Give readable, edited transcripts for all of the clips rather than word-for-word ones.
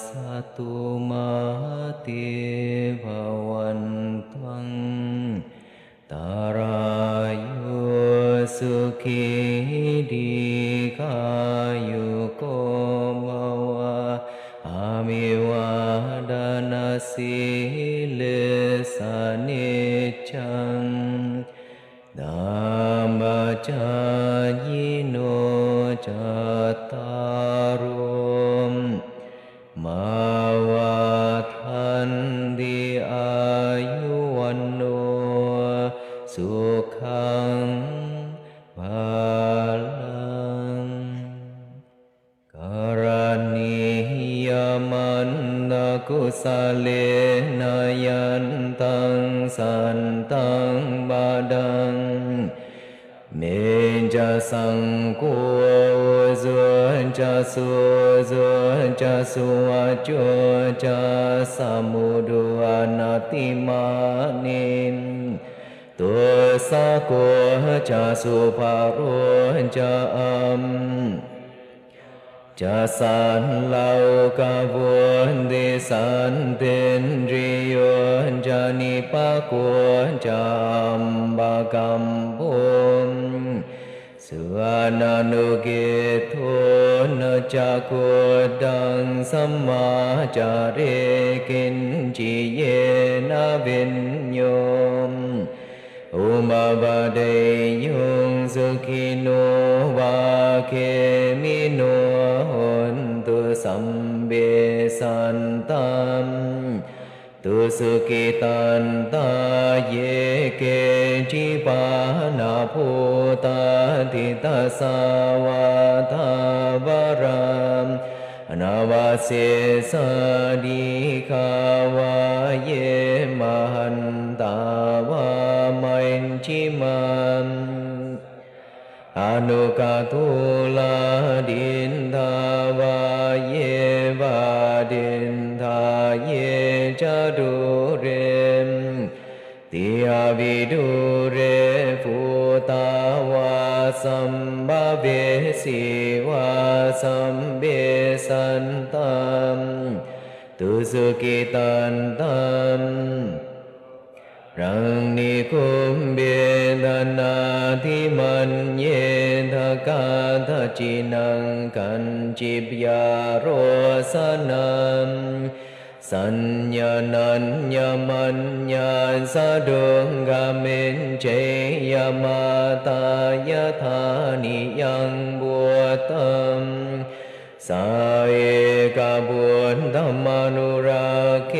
สตุมาติภวันตังตารายโยสุขีดีกายุโกภวะอามิวาดานาสิเลสนิจังธัมมจายิโนจัตตารโอมาวัฏันติอายุวันโนสุขังภาลังกรณียมันตกุสเลนะยันตังสันตังบาดังเมจะสังโฆสุจะสุจะสุวัจจะสัมมุดุอนาติมานิตุสะโกจะสุภาโรจะอัมจะสันเลากะบุญติสันเตนริโยจะนิปะโกจะอัมบะกัมปุมสุอานานุเกโทนะจักขุดังสัมมาจาเรกินจิเยนะวิญโยมอุมาบาเดยุงสุขิโนวาเคมิโนหุนตุสัมเบสันตัมตุสุขิตันตาเยเกจิปานาภูตาทิตาสาวาทาวรามอนาวาเสสาดิคาวาเยมหันตาวามัญชิมัมอนุกาทุลาดินทาวาเยวาดินทาเยจาดุเรมติอาวิดุเรภูตาวาสัมบาเวสีวาสัมเบสันตัมตุสุกิตันตัมรังนิคุมเบดนาทิมันเยทกาทจินังกันจิปยาโรสนัมสัญญานัญญมัญญาสะดุงกะเมนเจยมาตายธานิยังบัวตัมสาเอกบุญธัมมานุราเก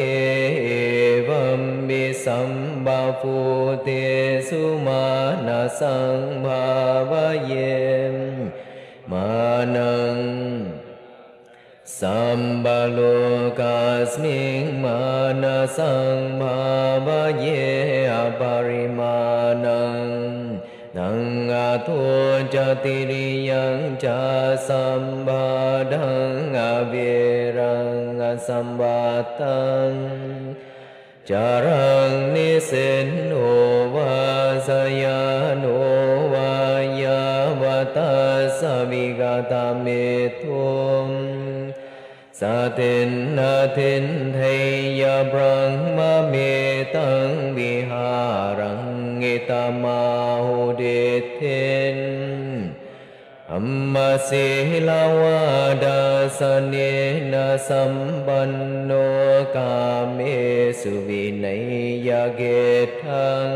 วัมบิสัมบาภูเตสุมานะสังภาวะเยมานังสัมบาโลกัสมิงมานะสังภาวะเยอปริมาณังนังอาโทจติริยังจาสัมบาดังอเวรังอสัมบาตังจารังนิเสนโนวาสยานโนวายาวตัสสวิกตเมตุมสะเทนนาเทนเทยบรังมะเมตังวิหารังเอตมาหุเดเทนอัมมาสิลาวาดาสเนนะสัมปันโนกาเมสุวินัยยเกทัง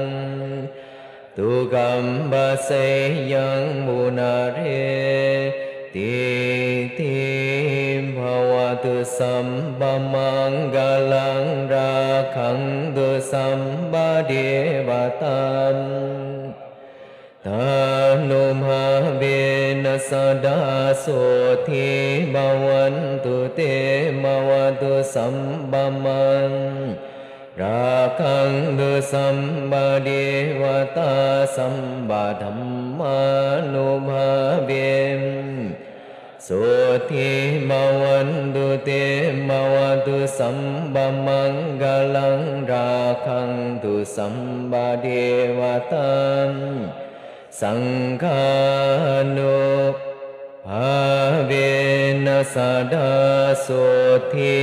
ตุกัมบะเสยังมุนาเรติติภวตุสัมปมังกาลังราคังตุสัมบาเดวตัมตานุมหาเวนัสดาโสทิภวันตุเตมวตุสัมปมังราคังตุสัมบาเดวตาสัมบาธัมมานุมหาเวโสทิมวันตุเตมวตุสัมปมังกาลังราคังตุสัมบาเดวตัมสังฆานุภาเวนั สดาสุทิ